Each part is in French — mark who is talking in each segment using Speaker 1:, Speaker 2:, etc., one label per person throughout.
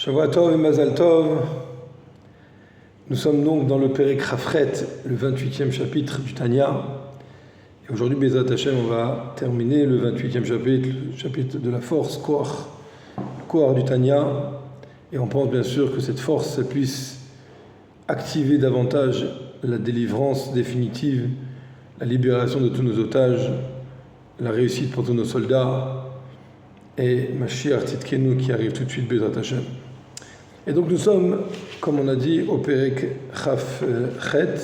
Speaker 1: Shavua Tov et Mazal Tov. Nous sommes donc dans le Perek Chafret, le 28e chapitre du Tanya. Et aujourd'hui, Bezrat Hashem, on va terminer le 28e chapitre, le chapitre de la force, Koar du Tanya. Et on pense bien sûr que cette force, ça puisse activer davantage la délivrance définitive, la libération de tous nos otages, la réussite pour tous nos soldats, et Mashiach Tzidkenu qui arrive tout de suite, Bezrat Hashem. Et donc nous sommes, comme on a dit, au Perek Chafret,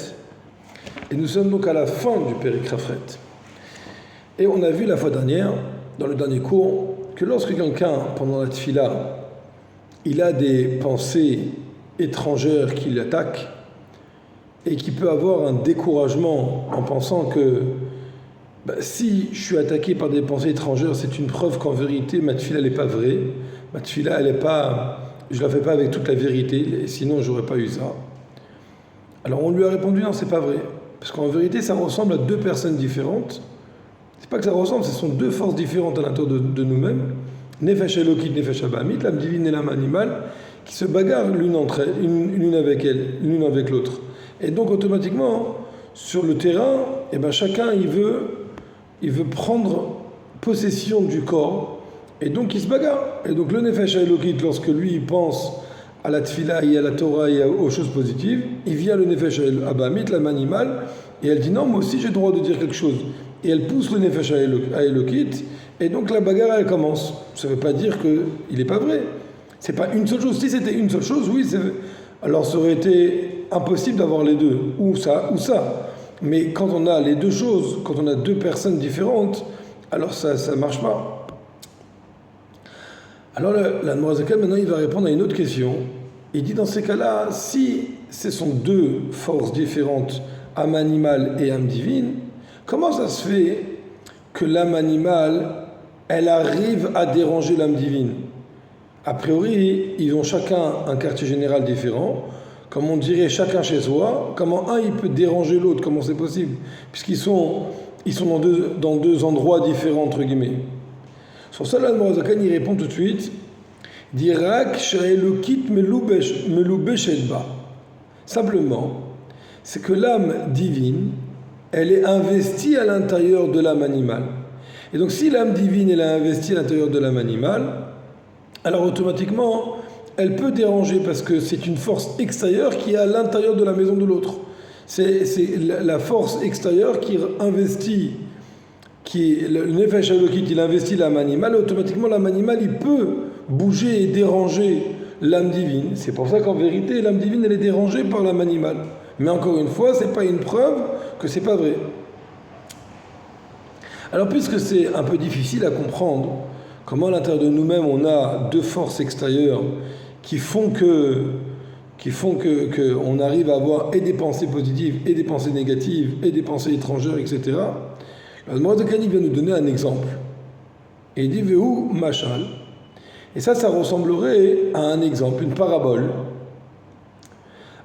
Speaker 1: et nous sommes donc à la fin du Perek Chafret. Et on a vu la fois dernière, dans le dernier cours, que lorsque quelqu'un, pendant la tfila, il a des pensées étrangères qui l'attaquent, et qui peut avoir un découragement en pensant que si je suis attaqué par des pensées étrangères, c'est une preuve qu'en vérité, ma tfila n'est pas vraie, ma tfila, elle n'est pas... Je ne la fais pas avec toute la vérité, et sinon je n'aurais pas eu ça. Alors on lui a répondu, non, c'est pas vrai. Parce qu'en vérité, ça ressemble à deux personnes différentes. C'est pas que ça ressemble, ce sont deux forces différentes à l'intérieur de nous-mêmes. Nefesh Elokit, Nefesh Abahamit, l'âme divine et l'âme animale, qui se bagarrent l'une avec elle, l'une avec l'autre. Et donc automatiquement, sur le terrain, chacun il veut prendre possession du corps. Et donc il se bagarre. Et donc le Nefesh Elokit, lorsque lui il pense à la Tfila et à la Torah et aux choses positives, il vient le Nefesh Abahamit, l'âme animale, et elle dit non, moi aussi j'ai le droit de dire quelque chose. Et elle pousse le Nefesh Elokit, et donc la bagarre elle commence. Ça ne veut pas dire qu'il n'est pas vrai. C'est pas une seule chose. Si c'était une seule chose, oui, alors ça aurait été impossible d'avoir les deux, ou ça, ou ça. Mais quand on a les deux choses, quand on a deux personnes différentes, alors ça ne marche pas. Alors l'Admorazakan, maintenant, il va répondre à une autre question. Il dit dans ces cas-là, si ce sont deux forces différentes, âme animale et âme divine, comment ça se fait que l'âme animale, elle arrive à déranger l'âme divine? A priori, ils ont chacun un quartier général différent, comme on dirait chacun chez soi. Comment un, il peut déranger l'autre? Comment c'est possible? Puisqu'ils sont dans deux endroits différents, entre guillemets. Sur ça, l'Admorazakan, il répond tout de suite, Dirak sha'elokit meloubeshet ba. Simplement, c'est que l'âme divine, elle est investie à l'intérieur de l'âme animale. Et donc, si l'âme divine, elle est investie à l'intérieur de l'âme animale, alors automatiquement, elle peut déranger parce que c'est une force extérieure qui est à l'intérieur de la maison de l'autre. C'est la force extérieure qui investit, le Nefesh Elokit, il investit l'âme animale, automatiquement l'âme animale, il peut bouger et déranger l'âme divine. C'est pour ça qu'en vérité, l'âme divine, elle est dérangée par l'âme animale. Mais encore une fois, ce n'est pas une preuve que ce n'est pas vrai. Alors, puisque c'est un peu difficile à comprendre, comment à l'intérieur de nous-mêmes, on a deux forces extérieures qui font que on arrive à avoir et des pensées positives, et des pensées négatives, et des pensées étrangères, etc., le Admorazakan vient nous donner un exemple. Et il dit Vehu Mashal. Et ça ressemblerait à un exemple, une parabole.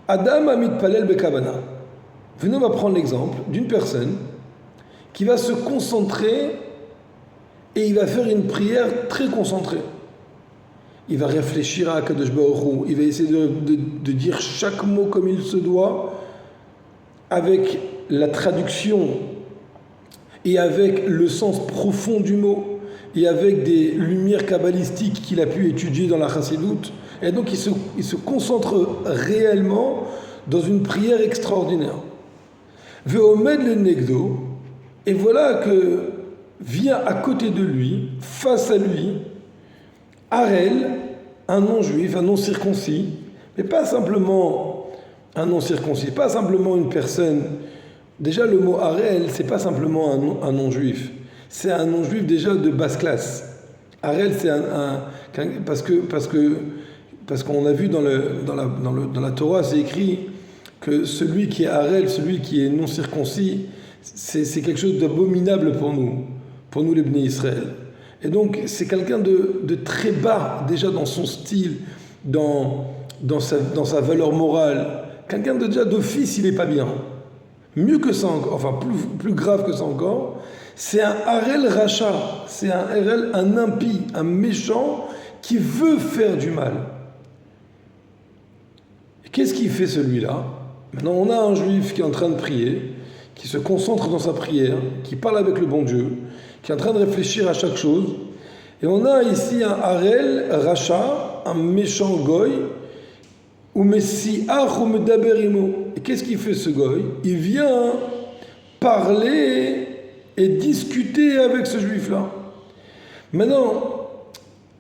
Speaker 1: Adam Amit Palel Bekavana. Venez, on va prendre l'exemple d'une personne qui va se concentrer et il va faire une prière très concentrée. Il va réfléchir à Kadosh Baruch Hu, il va essayer de dire chaque mot comme il se doit, avec la traduction et avec le sens profond du mot, et avec des lumières kabbalistiques qu'il a pu étudier dans la Chassidoute. Et donc il se concentre réellement dans une prière extraordinaire. Ve'omed le negdo, et voilà que vient à côté de lui, face à lui, Harel, un non-juif, un non-circoncis, mais pas simplement un non-circoncis, pas simplement une personne. Déjà, le mot Harel, c'est pas simplement un non-juif, c'est un non-juif déjà de basse classe. Harel, c'est parce qu'on a vu dans la Torah, c'est écrit que celui qui est Harel, celui qui est non-circoncis, c'est quelque chose d'abominable pour nous les Bnei Israël. Et donc, c'est quelqu'un de très bas, déjà dans son style, dans sa valeur morale. Quelqu'un déjà d'office, il n'est pas bien. Mieux que ça encore, enfin plus grave que ça encore, c'est un Harel Racha, c'est un Harel, un impie, un méchant qui veut faire du mal. Qu'est-ce qu'il fait celui-là? Maintenant, on a un juif qui est en train de prier, qui se concentre dans sa prière, qui parle avec le bon Dieu, qui est en train de réfléchir à chaque chose. Et on a ici un Harel, Racha, un méchant goy, ou Messiach ou Medaberimo. Et qu'est-ce qu'il fait ce goy? Il vient parler et discuter avec ce juif-là. Maintenant,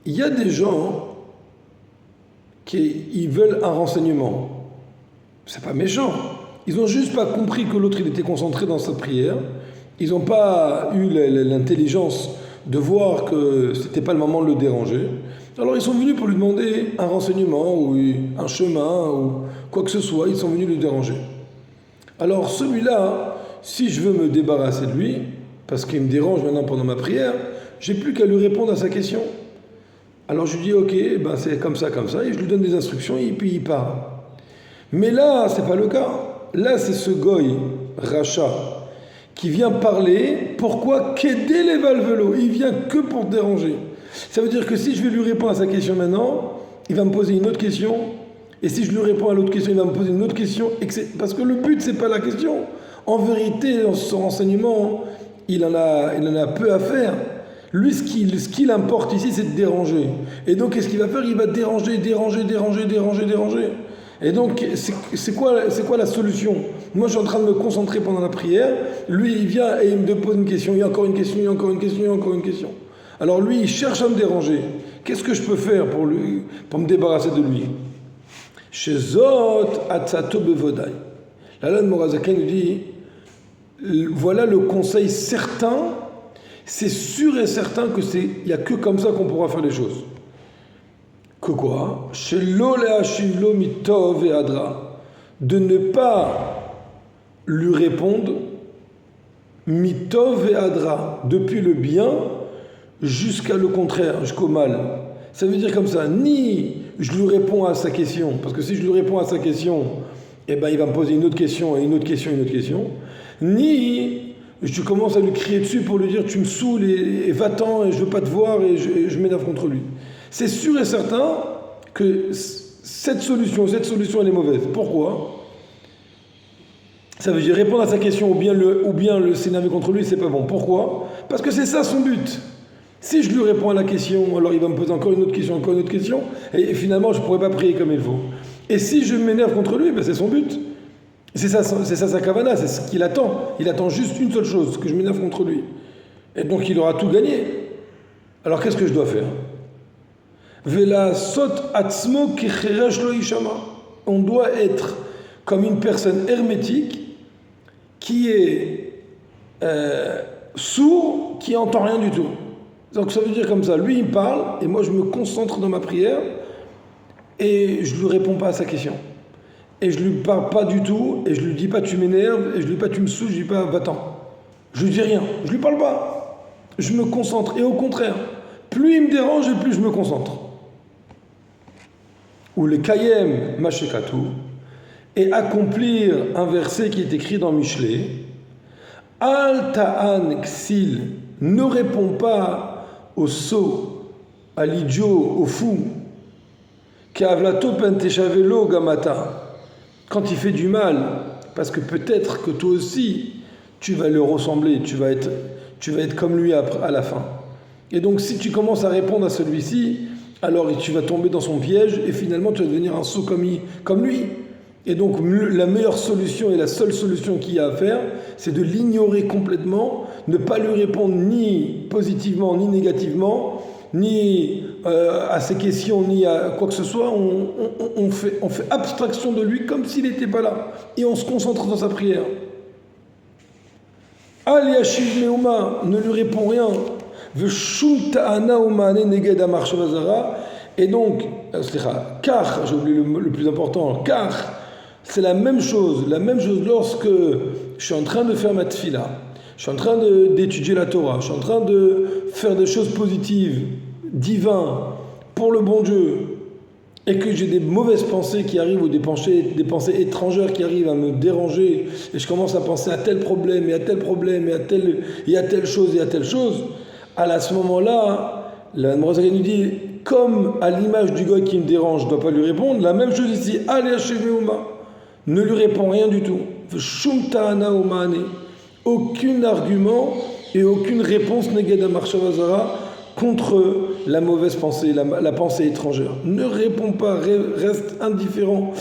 Speaker 1: il y a des gens qui veulent un renseignement. C'est pas méchant. Ils n'ont juste pas compris que l'autre il était concentré dans sa prière. Ils n'ont pas eu l'intelligence de voir que c'était pas le moment de le déranger. Alors ils sont venus pour lui demander un renseignement ou un chemin ou quoi que ce soit. Ils sont venus le déranger. Alors celui-là, si je veux me débarrasser de lui, parce qu'il me dérange maintenant pendant ma prière, j'ai plus qu'à lui répondre à sa question. Alors je lui dis ok, ben c'est comme ça, et je lui donne des instructions et puis il part. Mais là, c'est pas le cas. Là, c'est ce goy, Racha, qui vient parler. Pourquoi? Qu'aider les valvelots. Il vient que pour te déranger. Ça veut dire que si je vais lui répondre à sa question maintenant, il va me poser une autre question. Et si je lui réponds à l'autre question, il va me poser une autre question. Parce que le but, c'est pas la question. En vérité, dans son renseignement, il en a peu à faire. Lui, ce qui importe ici, c'est de déranger. Et donc, qu'est-ce qu'il va faire? Il va déranger. Et donc, c'est quoi la solution? Moi, je suis en train de me concentrer pendant la prière. Lui, il vient et il me pose une question. Il y a encore une question, il y a encore une question, il y a encore une question. Alors lui, il cherche à me déranger. Qu'est-ce que je peux faire pour me débarrasser de lui? Chez Zot Atzato Bevodai. La Lan Morazaken nous dit, voilà le conseil certain. C'est sûr et certain que il n'y a que comme ça qu'on pourra faire les choses. Que quoi? Chez l'Oléachivlo Mitov et Adra. De ne pas lui répondre Mitov et Adra, depuis le bien jusqu'à le contraire, jusqu'au mal. Ça veut dire comme ça, ni je lui réponds à sa question, parce que si je lui réponds à sa question, eh ben il va me poser une autre question, et une autre question, ni je commence à lui crier dessus pour lui dire tu me saoules et va-t'en et je veux pas te voir et je m'énerve contre lui. C'est sûr et certain que cette solution elle est mauvaise. Pourquoi? Ça veut dire répondre à sa question ou bien le s'énerver contre lui, c'est pas bon. Pourquoi? Parce que c'est ça son but. Si je lui réponds à la question, alors il va me poser encore une autre question, et finalement je ne pourrai pas prier comme il faut. Et si je m'énerve contre lui, ben c'est son but. C'est ça sa kavana, c'est ce qu'il attend. Il attend juste une seule chose, que je m'énerve contre lui. Et donc il aura tout gagné. Alors qu'est-ce que je dois faire? Vela sot atzmo kecheresh lo ishama. On doit être comme une personne hermétique qui est sourd, qui n'entend rien du tout. Donc ça veut dire comme ça, lui il me parle et moi je me concentre dans ma prière et je ne lui réponds pas à sa question. Et je ne lui parle pas du tout et je ne lui dis pas tu m'énerves et je ne lui dis pas tu me saoules, je ne lui dis pas va-t'en. Je ne lui dis rien, je ne lui parle pas. Je me concentre et au contraire, plus il me dérange et plus je me concentre. Ou le kayem mashekatu et accomplir un verset qui est écrit dans Michelet. Al ta'an ksil, ne réponds pas au sot, à l'idiot, au fou, qu'avlato pentechavelo gamata, quand il fait du mal, parce que peut-être que toi aussi tu vas le ressembler, tu vas être comme lui à la fin. Et donc si tu commences à répondre à celui-ci, alors tu vas tomber dans son piège et finalement tu vas devenir un sot comme lui. Et donc la meilleure solution et la seule solution qu'il y a à faire, c'est de l'ignorer complètement, ne pas lui répondre ni positivement ni négativement, ni à ses questions, ni à quoi que ce soit. On fait abstraction de lui comme s'il n'était pas là. Et on se concentre dans sa prière. Al yashiv meuma, ne lui répond rien. Veshum ta'ana umane neged amar shavazara. Et donc, car, j'ai oublié le plus important, car c'est la même chose lorsque je suis en train de faire ma tfila, je suis en train d'étudier la Torah, je suis en train de faire des choses positives, divines, pour le bon Dieu, et que j'ai des mauvaises pensées qui arrivent, ou des pensées étrangères qui arrivent à me déranger, et je commence à penser à tel problème, et à tel problème, et à telle chose, à ce moment-là, la Morazaken nous dit, comme à l'image du goy qui me dérange, je ne dois pas lui répondre. La même chose ici, allez achever Ouma, ne lui réponds rien du tout. Shum ta'ana umane, aucun argument et aucune réponse négada marchavazara contre la mauvaise pensée, la pensée étrangère. Ne réponds pas, reste indifférent,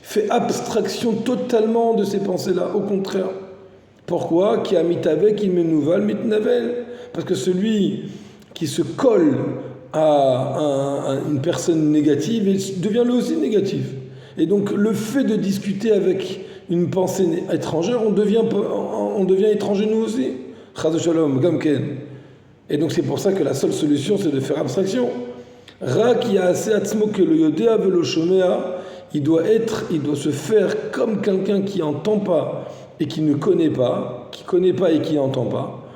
Speaker 1: fais abstraction totalement de ces pensées-là, au contraire. Pourquoi? Qui a mitavek, il menouval, mitnavel. Parce que celui qui se colle à une personne négative devient lui aussi négatif. Et donc le fait de discuter avec une pensée étrangère, on devient étranger nous aussi. Chaz shalom, gamken. Et donc c'est pour ça que la seule solution c'est de faire abstraction. Ra qui a assez atzmo que le yodea velo shomea, il doit se faire comme quelqu'un qui n'entend pas et qui ne connaît pas, qui connaît pas et qui n'entend pas.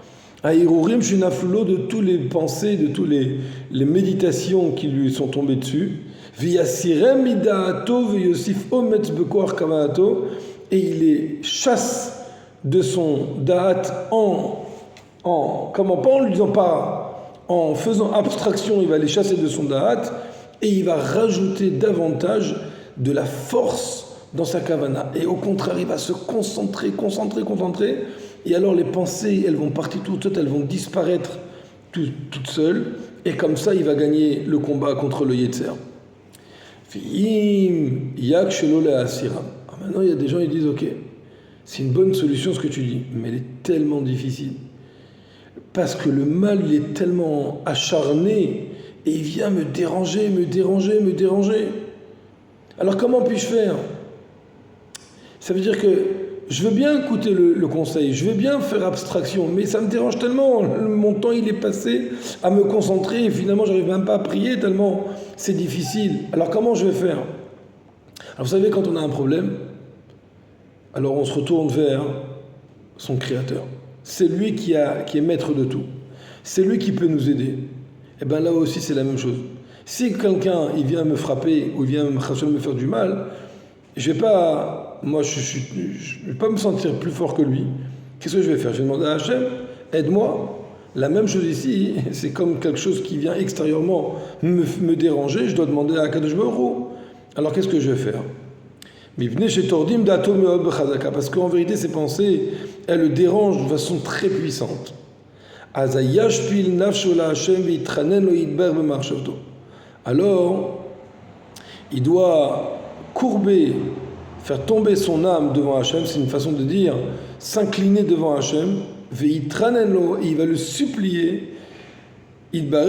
Speaker 1: Aïrourim shinaflo de tous les pensées, de tous les méditations qui lui sont tombées dessus. Viyasirem idaato veyosif ometz bekoar kamato, et il les chasse de son da'at comment pas en lui disant pas, en faisant abstraction, il va les chasser de son da'at et il va rajouter davantage de la force dans sa kavana. Et au contraire, il va se concentrer. Et alors les pensées, elles vont partir toutes, elles vont disparaître toutes seules. Et comme ça, il va gagner le combat contre le Yetzer. Maintenant, il y a des gens qui disent, ok, c'est une bonne solution ce que tu dis, mais elle est tellement difficile. Parce que le mal, il est tellement acharné et il vient me déranger. Alors comment puis-je faire? Ça veut dire que je veux bien écouter le conseil, je veux bien faire abstraction, mais ça me dérange tellement. Mon temps, il est passé à me concentrer et finalement, j'arrive même pas à prier tellement c'est difficile. Alors comment je vais faire? Alors vous savez, quand on a un problème, alors on se retourne vers son créateur. C'est lui qui est maître de tout. C'est lui qui peut nous aider. Et bien là aussi, c'est la même chose. Si quelqu'un, il vient me frapper ou il vient me faire du mal, je vais pas me sentir plus fort que lui. Qu'est-ce que je vais faire? Je vais demander à Hachem, aide-moi. La même chose ici, c'est comme quelque chose qui vient extérieurement me déranger, je dois demander à Akadosh Baruch Hu. Alors qu'est-ce que je vais faire? Parce qu'en vérité, ces pensées, elles le dérangent de façon très puissante. Alors, il doit courber, faire tomber son âme devant Hachem, c'est une façon de dire, s'incliner devant Hachem, il va le supplier, il va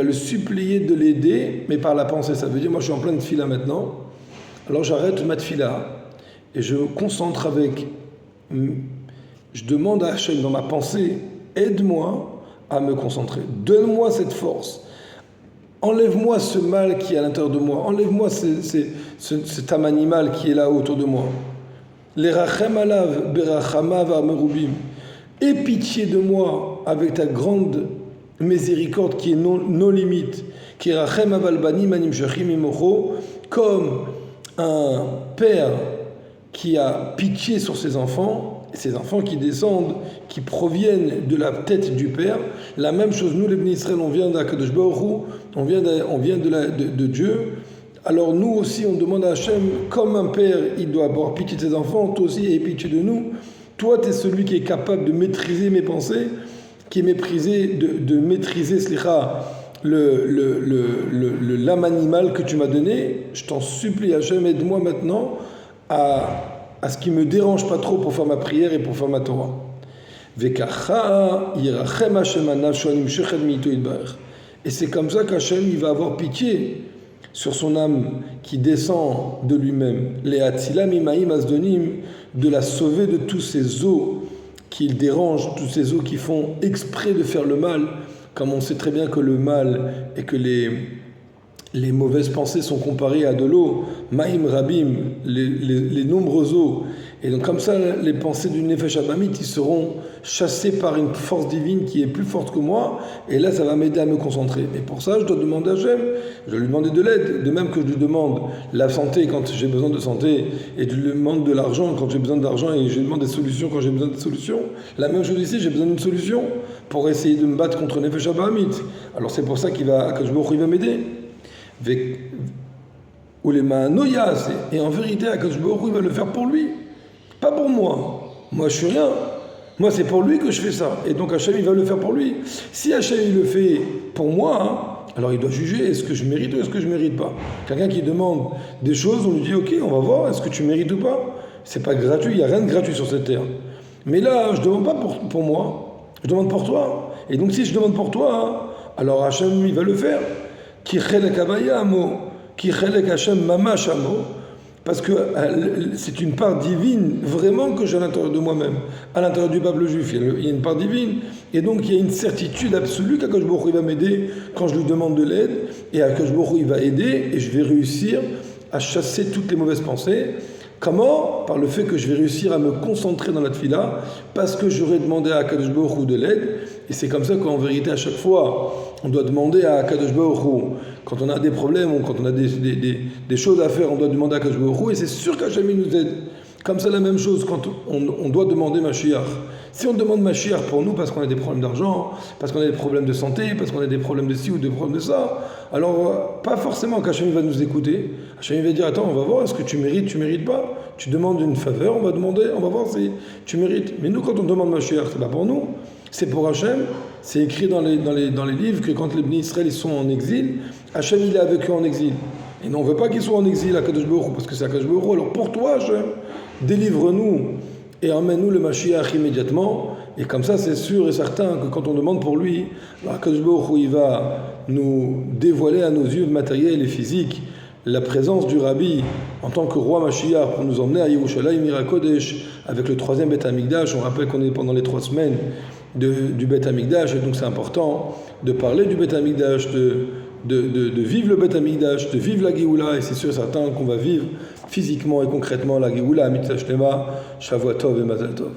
Speaker 1: le supplier de l'aider, mais par la pensée. Ça veut dire, moi je suis en pleine tefila maintenant, alors j'arrête ma tefila et je me concentre je demande à Hachem dans ma pensée, aide-moi à me concentrer, donne-moi cette force, enlève-moi ce mal qui est à l'intérieur de moi, enlève-moi cet âme animal qui est là autour de moi. Les rachem alav berachamav amerubim, aie pitié de moi avec ta grande miséricorde qui est nos limites, qui est rachem avalbani manim shachim imocho, comme un père qui a pitié sur ses enfants qui descendent, qui proviennent de la tête du père. La même chose, nous les Bnei Israël, on vient d'Akadosh Baruch Hu, on vient de Dieu. Alors nous aussi, on demande à Hachem, comme un père, il doit avoir pitié de ses enfants, toi aussi, aie pitié de nous. Toi, tu es celui qui est capable de maîtriser mes pensées, qui est de maîtriser l'âme animale que tu m'as donné. Je t'en supplie, Hachem, aide-moi maintenant à ce qui ne me dérange pas trop pour faire ma prière et pour faire ma Torah. Et c'est comme ça qu'Hachem il va avoir pitié sur son âme qui descend de lui-même. De la sauver de tous ces eaux qui le dérangent, tous ces eaux qui font exprès de faire le mal, comme on sait très bien que le mal et que les mauvaises pensées sont comparées à de l'eau, Maïm Rabim, les nombreuses eaux. Et donc comme ça, les pensées du Nefesh Abamit, ils seront chassés par une force divine qui est plus forte que moi, et là, ça va m'aider à me concentrer. Mais pour ça, je dois demander à Hachem, je dois lui demander de l'aide, de même que je lui demande la santé quand j'ai besoin de santé, et je lui demande de l'argent quand j'ai besoin d'argent, et je lui demande des solutions quand j'ai besoin de solutions. La même chose ici, j'ai besoin d'une solution pour essayer de me battre contre Nefesh Abamit. Alors c'est pour ça que Akadosh Baruch Hu va m'aider. Ou les Ma'anoyas, et en vérité, Akadosh Baruch Hu va le faire pour lui, pas pour moi. Moi, je suis rien. Moi, c'est pour lui que je fais ça. Et donc, Hachem, il va le faire pour lui. Si Hachem, il le fait pour moi, alors il doit juger est-ce que je mérite ou est-ce que je ne mérite pas. Quelqu'un qui demande des choses, on lui dit ok, on va voir, est-ce que tu mérites ou pas. C'est pas gratuit, il n'y a rien de gratuit sur cette terre. Mais là, je ne demande pas pour moi, je demande pour toi. Et donc, si je demande pour toi, alors Hachem, il va le faire. Ki chelek havaya amo, ki chelek Hachem mamash amo. Parce que c'est une part divine vraiment que j'ai à l'intérieur de moi-même, à l'intérieur du peuple juif. Il y a une part divine. Et donc il y a une certitude absolue qu'Akadosh Baruch Hu va m'aider quand je lui demande de l'aide. Et Akadosh Baruch Hu va aider et je vais réussir à chasser toutes les mauvaises pensées. Comment ? Par le fait que je vais réussir à me concentrer dans la tefila parce que j'aurai demandé à Akadosh Baruch Hu de l'aide. Et c'est comme ça qu'en vérité, à chaque fois, on doit demander à Akadosh Baruch Hu. Quand on a des problèmes ou quand on a des choses à faire, on doit demander à Akadosh Baruch Hu. Et c'est sûr qu'Hachem nous aide. Comme ça, la même chose quand on doit demander Mashiach. Si on demande Mashiach pour nous parce qu'on a des problèmes d'argent, parce qu'on a des problèmes de santé, parce qu'on a des problèmes de ci ou des problèmes de ça, alors pas forcément qu'Hachem va nous écouter. Hachem va dire attends, on va voir, est-ce que tu mérites pas. Tu demandes une faveur, on va voir si tu mérites. Mais nous, quand on demande Mashiach, c'est pas pour nous, c'est pour Hachem. C'est écrit dans les livres que quand les Bnei Israël ils sont en exil, Hachem il est avec eux en exil. Et non, on ne veut pas qu'ils soient en exil à Kadosh Baruch Hu, parce que c'est à Kadosh Baruch Hu. Alors pour toi, Hachem, délivre-nous et emmène-nous le Mashiach immédiatement. Et comme ça, c'est sûr et certain que quand on demande pour lui, Kadosh Baruch Hu, il va nous dévoiler à nos yeux matériels et physiques la présence du Rabbi en tant que roi Mashiach pour nous emmener à Yerushalayim Irakodesh avec le 3e Beth Amikdash. On rappelle qu'on est pendant les 3 semaines du Beth Amikdash, et donc c'est important de parler du Beth Amikdash, de vivre le Beth Amikdash, de vivre la Géoula, et c'est sûr et certain qu'on va vivre physiquement et concrètement la Géoula, Mitzvah Shlema, Shavua Tov et Mazal Tov.